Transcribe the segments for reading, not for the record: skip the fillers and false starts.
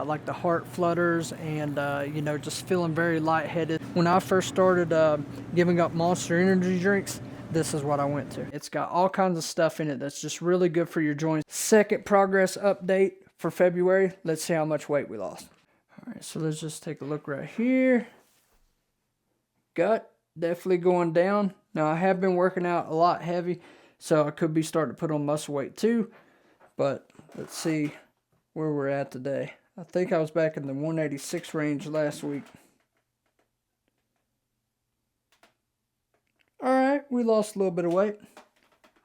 like the heart flutters and you know, just feeling very lightheaded. When I first started giving up Monster energy drinks, this is what I went to. It's got all kinds of stuff in it that's just really good for your joints. Second progress update for February. Let's see how much weight we lost. All right, so let's just take a look right here. Gut definitely going down. Now I have been working out a lot heavy, so I could be starting to put on muscle weight too. But let's see where we're at today. I think I was back in the 186 range last week. Alright, we lost a little bit of weight.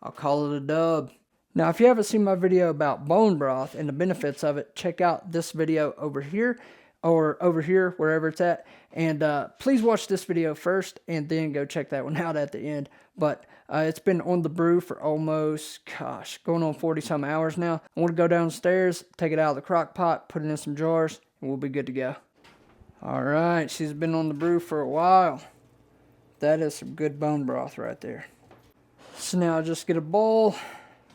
I'll call it a dub. Now, if you haven't seen my video about bone broth and the benefits of it, check out this video over here, or over here, wherever it's at. And please watch this video first, and then go check that one out at the end. But it's been on the brew for almost, gosh, going on 40-some hours now. I want to go downstairs, take it out of the crock pot, put it in some jars, and we'll be good to go. Alright, she's been on the brew for a while. That is some good bone broth right there. So now just get a bowl,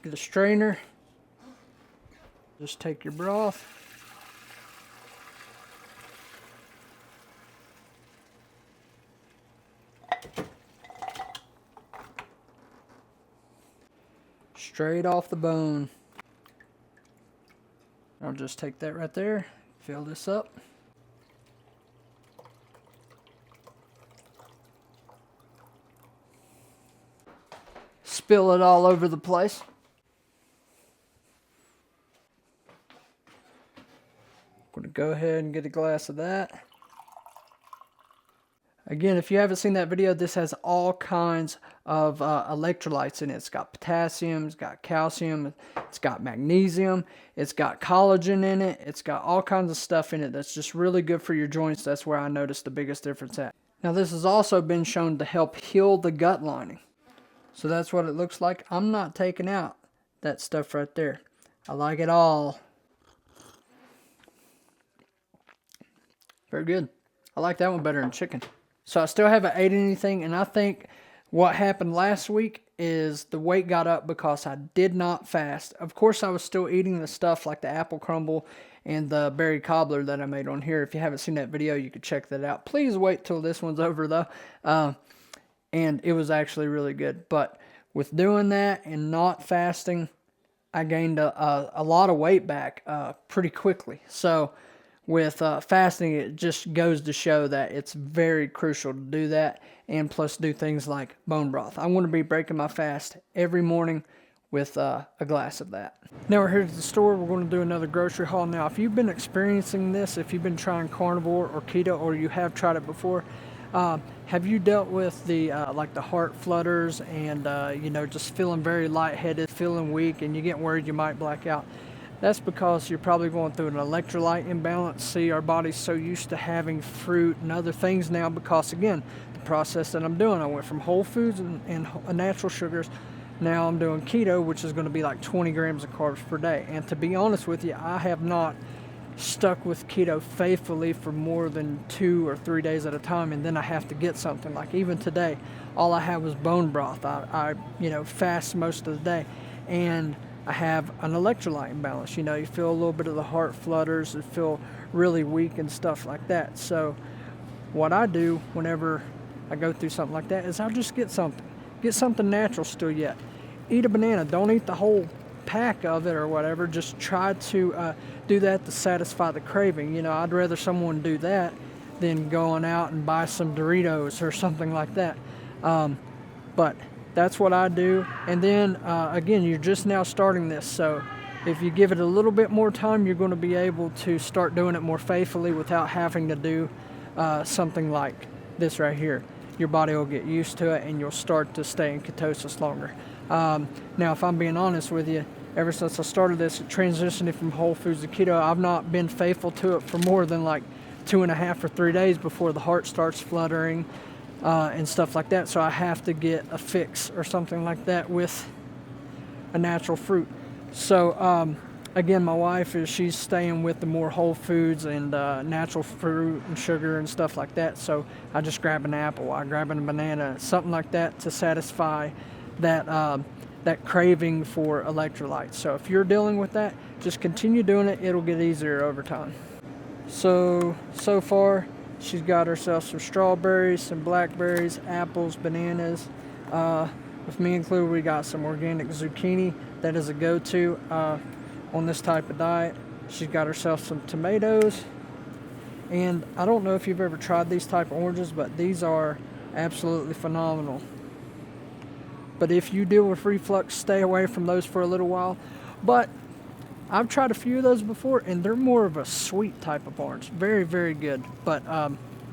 get a strainer, just take your broth, straight off the bone. I'll just take that right there, fill this up. Spill it all over the place. I'm going to go ahead and get a glass of that. Again, if you haven't seen that video, this has all kinds of electrolytes in it. It's got potassium, it's got calcium, it's got magnesium, it's got collagen in it, it's got all kinds of stuff in it that's just really good for your joints. That's where I noticed the biggest difference at. Now, this has also been shown to help heal the gut lining. So that's what it looks like. I'm not taking out that stuff right there. I like it all. Very good. I like that one better than chicken. So I still haven't ate anything, and I think what happened last week is the weight got up because I did not fast. Of course, I was still eating the stuff like the apple crumble and the berry cobbler that I made on here. If you haven't seen that video, you could check that out. Please wait till this one's over though. And it was actually really good. But with doing that and not fasting, I gained a lot of weight back pretty quickly. So with fasting, it just goes to show that it's very crucial to do that, and plus do things like bone broth. I want to be breaking my fast every morning with a glass of that. Now we're here at the store. We're going to do another grocery haul. Now, if you've been experiencing this, if you've been trying carnivore or keto, or you have tried it before, have you dealt with the like the heart flutters and you know, just feeling very lightheaded, feeling weak, and you get worried you might black out? That's because you're probably going through an electrolyte imbalance. See, our body's so used to having fruit and other things now because, again, the process that I'm doing, I went from whole foods and natural sugars. Now I'm doing keto, which is going to be like 20 grams of carbs per day. And to be honest with you, I have not stuck with keto faithfully for more than 2 or 3 days at a time, and then I have to get something. Like even today, all I had was bone broth. I you know, fast most of the day, and I have an electrolyte imbalance. You know, you feel a little bit of the heart flutters and feel really weak and stuff like that. So what I do whenever I go through something like that is I'll just get something natural still yet. Eat a banana. Don't eat the whole pack of it or whatever. Just try to do that to satisfy the craving. You know, I'd rather someone do that than going out and buy some Doritos or something like that. But that's what I do. And then again, you're just now starting this, so if you give it a little bit more time, you're going to be able to start doing it more faithfully without having to do something like this right here. Your body will get used to it, and you'll start to stay in ketosis longer. Now, if I'm being honest with you, ever since I started this, transitioning from whole foods to keto, I've not been faithful to it for more than like 2.5 or 3 days before the heart starts fluttering and stuff like that. So I have to get a fix or something like that with a natural fruit. So again, my wife she's staying with the more whole foods and natural fruit and sugar and stuff like that. So I just grab an apple, I grab a banana, something like that to satisfy that that craving for electrolytes. So if you're dealing with that, just continue doing it. It'll get easier over time. So far, she's got herself some strawberries, some blackberries, apples, bananas. With me included, we got some organic zucchini. That is a go-to on this type of diet. She's got herself some tomatoes. And I don't know if you've ever tried these type of oranges, but these are absolutely phenomenal. But if you deal with reflux, stay away from those for a little while. But I've tried a few of those before, and they're more of a sweet type of orange. Very, very good. But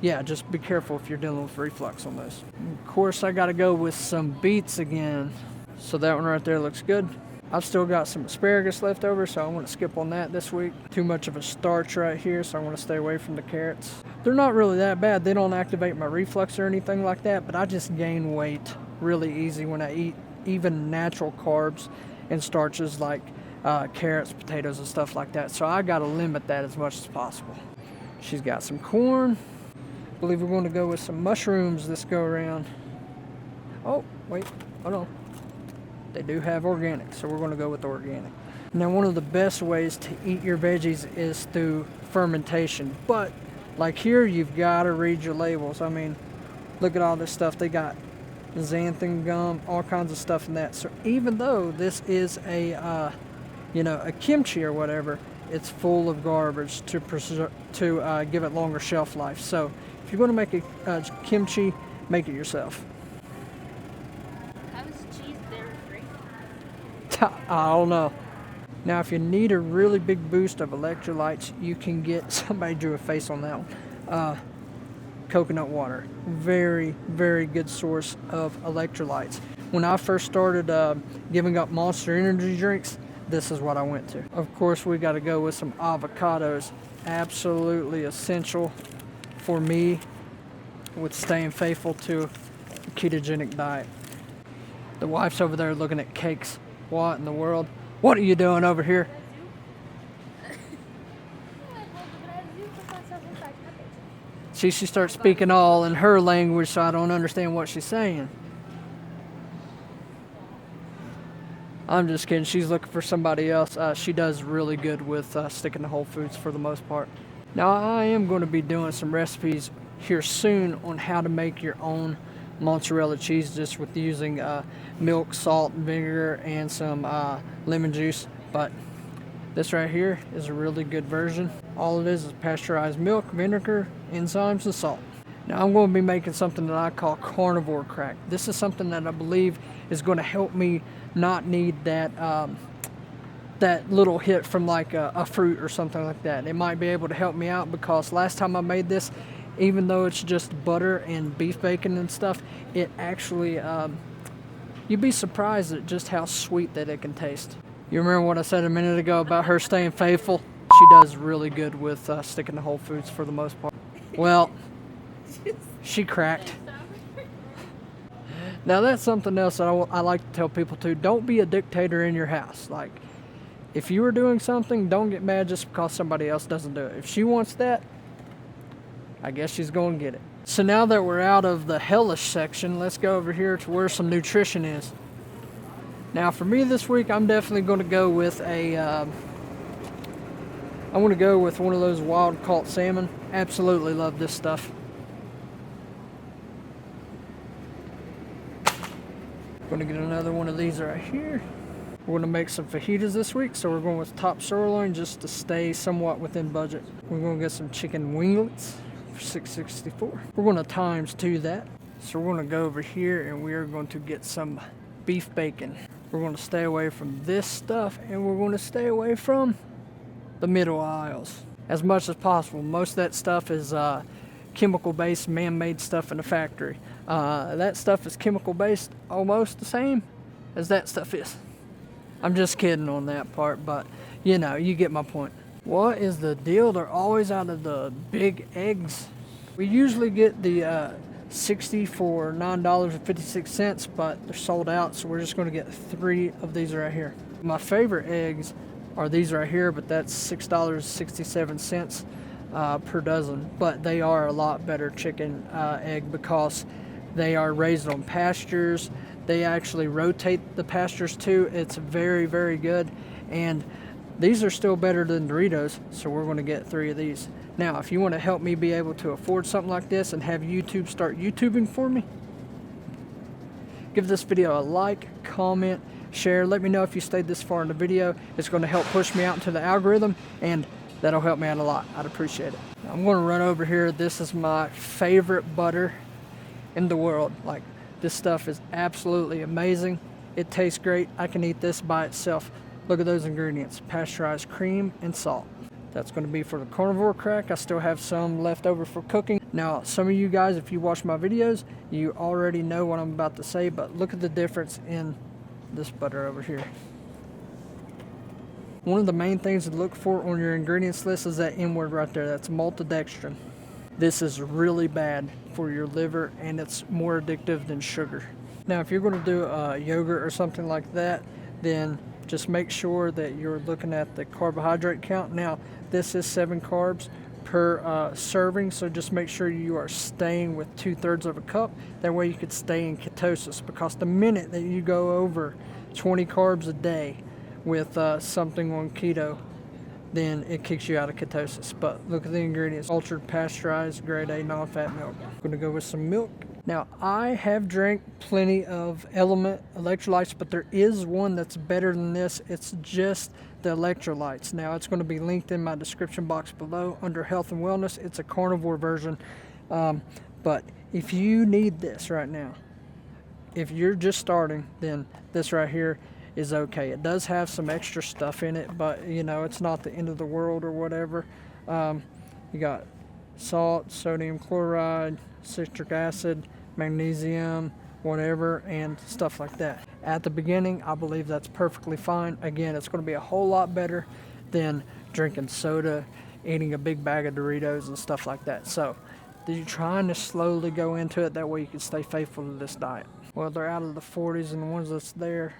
yeah, just be careful if you're dealing with reflux on those. Of course, I got to go with some beets again. So that one right there looks good. I've still got some asparagus left over, so I want to skip on that this week. Too much of a starch right here, so I want to stay away from the carrots. They're not really that bad. They don't activate my reflux or anything like that, but I just gain weight really easy when I eat even natural carbs and starches like carrots, potatoes, and stuff like that. So I got to limit that as much as possible. She's got some corn. I believe we're going to go with some mushrooms this go around. Oh, wait, hold on. They do have organic, so we're going to go with organic. Now, one of the best ways to eat your veggies is through fermentation. But like here, you've got to read your labels. I mean, look at all this stuff. They got xanthan gum, all kinds of stuff in that. So even though this is a kimchi or whatever, it's full of garbage to give it longer shelf life. So if you're going to make a kimchi, make it yourself. How is cheese dairy-free? I don't know. Now, if you need a really big boost of electrolytes, you can get, somebody drew a face on that one, coconut water. Very, very good source of electrolytes. When I first started giving up Monster energy drinks, this is what I went to. Of course, we got to go with some avocados. Absolutely essential for me with staying faithful to a ketogenic diet. The wife's over there looking at cakes. What in the world? What are you doing over here? She starts speaking all in her language, so I don't understand what she's saying. I'm just kidding. She's looking for somebody else. She does really good with sticking to whole foods for the most part. Now, I am going to be doing some recipes here soon on how to make your own mozzarella cheese just with using milk, salt, vinegar, and some lemon juice. But this right here is a really good version. All it is pasteurized milk, vinegar, enzymes, and salt. Now I'm going to be making something that I call carnivore crack. This is something that I believe is going to help me not need that that little hit from like a fruit or something like that. It might be able to help me out because last time I made this, even though it's just butter and beef bacon and stuff, it actually, you'd be surprised at just how sweet that it can taste. You remember what I said a minute ago about her staying faithful? She does really good with sticking to whole foods for the most part. Well, she cracked. Now that's something else that I like to tell people too. Don't be a dictator in your house. Like, if you are doing something, don't get mad just because somebody else doesn't do it. If she wants that, I guess she's going to get it. So now that we're out of the hellish section, let's go over here to where some nutrition is. Now for me this week, I'm definitely going to go with I want to go with one of those wild caught salmon. Absolutely love this stuff. Going to get another one of these right here. We're going to make some fajitas this week, so we're going with top sirloin just to stay somewhat within budget. We're going to get some chicken winglets for $6.64. We're going to times 2 that. So we're going to go over here and we are going to get some beef bacon. We're going to stay away from this stuff and we're going to stay away from the middle aisles as much as possible. Most of that stuff is chemical-based, man-made stuff in the factory. That stuff is chemical-based almost the same as that stuff is. I'm just kidding on that part, but you know, you get my point. What is the deal? They're always out of the big eggs. We usually get the 60 for $9.56, but they're sold out, so we're just going to get 3 of these right here. My favorite eggs are these right here, but that's $6.67 per dozen. But they are a lot better chicken egg because they are raised on pastures. They actually rotate the pastures too. It's very, very good. And These are still better than Doritos, so we're going to get 3 of these. Now, if you want to help me be able to afford something like this and have YouTube start YouTubing for me, give this video a like, comment, share. Let me know if you stayed this far in the video. It's going to help push me out into the algorithm, and that'll help me out a lot. I'd appreciate it. I'm going to run over here. This is my favorite butter in the world. Like, this stuff is absolutely amazing. It tastes great. I can eat this by itself. Look at those ingredients: pasteurized cream and salt. That's going to be for the carnivore crack. I still have some left over for cooking. Now, some of you guys, if you watch my videos, you already know what I'm about to say, but look at the difference in this butter over here. One of the main things to look for on your ingredients list is that N word right there. That's maltodextrin. This is really bad for your liver, and it's more addictive than sugar. Now, if you're going to do a yogurt or something like that, then just make sure that you're looking at the carbohydrate count. Now, this is 7 carbs per serving, so just make sure you are staying with 2/3 of a cup. That way you could stay in ketosis, because the minute that you go over 20 carbs a day with something on keto, then it kicks you out of ketosis. But look at the ingredients: ultra pasteurized grade A non-fat milk. I'm going to go with some milk. Now, I have drank plenty of Element electrolytes, but there is one that's better than this. It's just the electrolytes. Now, it's going to be linked in my description box below under health and wellness. It's a carnivore version. But if you need this right now, if you're just starting, then this right here is okay. It does have some extra stuff in it, but you know, it's not the end of the world or whatever. You got salt, sodium chloride, citric acid, magnesium, whatever, and stuff like that. At the beginning, I believe that's perfectly fine. Again, it's going to be a whole lot better than drinking soda, eating a big bag of Doritos and stuff like that. So you're trying to slowly go into it, that way you can stay faithful to this diet. Well, they're out of the 40s, and the ones that's there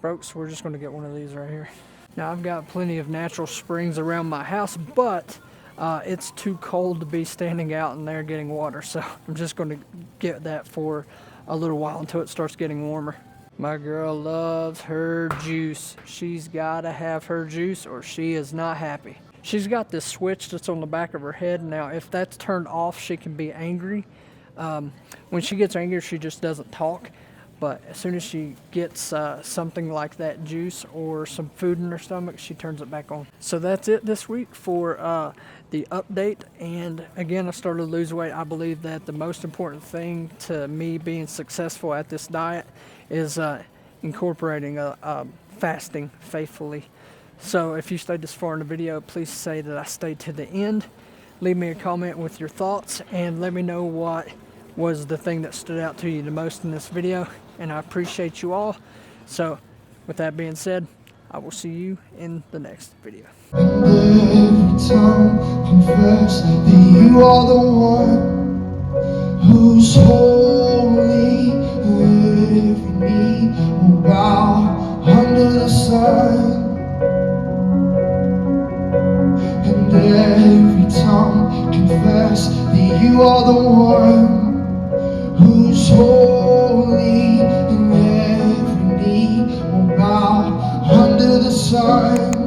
broke, so we're just going to get one of these right here. Now, I've got plenty of natural springs around my house, but it's too cold to be standing out in there getting water, so I'm just going to get that for a little while until it starts getting warmer. My girl loves her juice. She's got to have her juice or she is not happy. She's got this switch that's on the back of her head. Now, if that's turned off, she can be angry. When she gets angry, she just doesn't talk. But as soon as she gets something like that juice or some food in her stomach, she turns it back on. So that's it this week for the update. And again, I started to lose weight. I believe that the most important thing to me being successful at this diet is incorporating fasting faithfully. So if you stayed this far in the video, please say that I stayed to the end. Leave me a comment with your thoughts and let me know what was the thing that stood out to you the most in this video, and I appreciate you all. So with that being said, I will see you in the next video. Every tongue confess that you are the one who's holy, and every knee will bow under the sun, and every tongue confess that you are the one who's holy, and every knee will bow under the sun.